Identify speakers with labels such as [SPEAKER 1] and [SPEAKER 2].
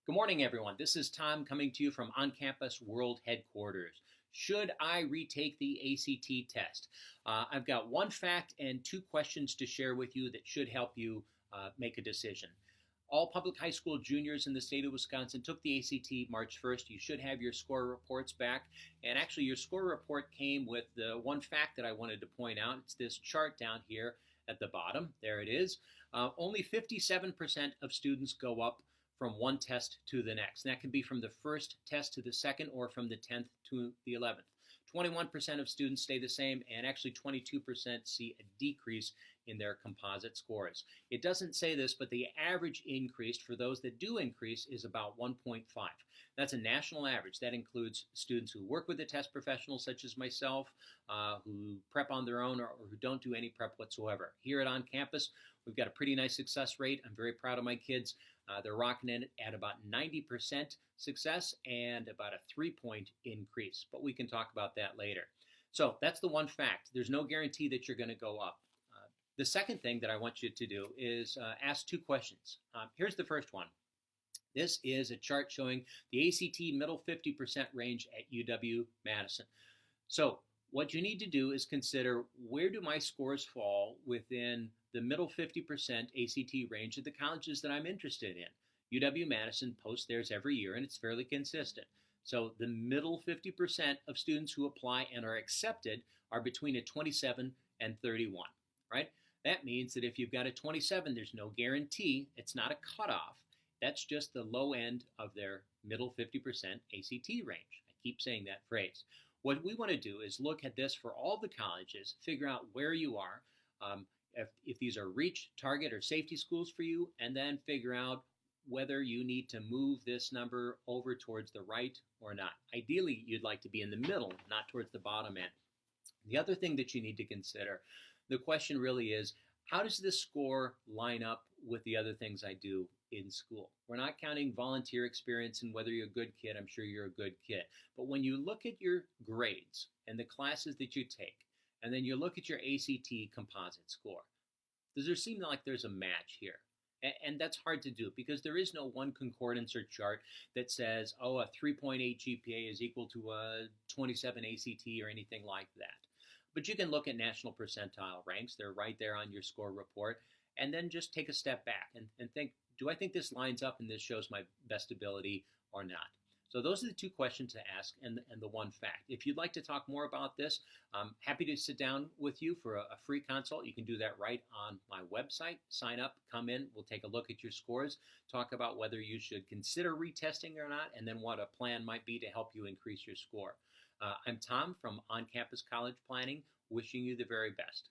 [SPEAKER 1] Good morning, everyone. This is Tom coming to you from On Campus World Headquarters. Should I retake the ACT test? I've got one fact and two questions to share with you that should help you make a decision. All public high school juniors in the state of Wisconsin took the ACT March 1st. You should have your score reports back. And actually, your score report came with the one fact that I wanted to point out. It's this chart down here at the bottom. There it is. Only 57% of students go up from one test to the next. And that can be from the first test to the second or from the 10th to the 11th. 21% of students stay the same, and actually 22% see a decrease in their composite scores. It doesn't say this, but the average increase for those that do increase is about 1.5. That's a national average. That includes students who work with a test professional such as myself, who prep on their own or who don't do any prep whatsoever. Here at On Campus, we've got a pretty nice success rate. I'm very proud of my kids. They're rocking in at about 90% success and about a 3-point increase, but we can talk about that later. So that's the one fact. There's no guarantee that you're going to go up. The second thing that I want you to do is ask two questions. Here's the first one. This is a chart showing the ACT middle 50% range at UW-Madison. So what you need to do is consider, where do my scores fall within the middle 50% ACT range of the colleges that I'm interested in. UW-Madison posts theirs every year, and it's fairly consistent. So the middle 50% of students who apply and are accepted are between a 27 and 31, right? That means that if you've got a 27, there's no guarantee. It's not a cutoff. That's just the low end of their middle 50% ACT range. I keep saying that phrase. What we want to do is look at this for all the colleges, figure out where you are, if these are reach, target, or safety schools for you, and then figure out whether you need to move this number over towards the right or not. Ideally, you'd like to be in the middle, not towards the bottom end. The other thing that you need to consider, the question really is, how does this score line up with the other things I do in school? We're not counting volunteer experience and whether you're a good kid. I'm sure you're a good kid. But when you look at your grades and the classes that you take, and then you look at your ACT composite score, does there seem like there's a match here? And that's hard to do because there is no one concordance or chart that says, oh, a 3.8 GPA is equal to a 27 ACT or anything like that. But you can look at national percentile ranks. They're right there on your score report. And then just take a step back and think, do I think this lines up and this shows my best ability or not? So those are the two questions to ask and the one fact. If you'd like to talk more about this, I'm happy to sit down with you for a free consult. You can do that right on my website. Sign up, come in, we'll take a look at your scores, talk about whether you should consider retesting or not, and then what a plan might be to help you increase your score. I'm Tom from On Campus College Planning, wishing you the very best.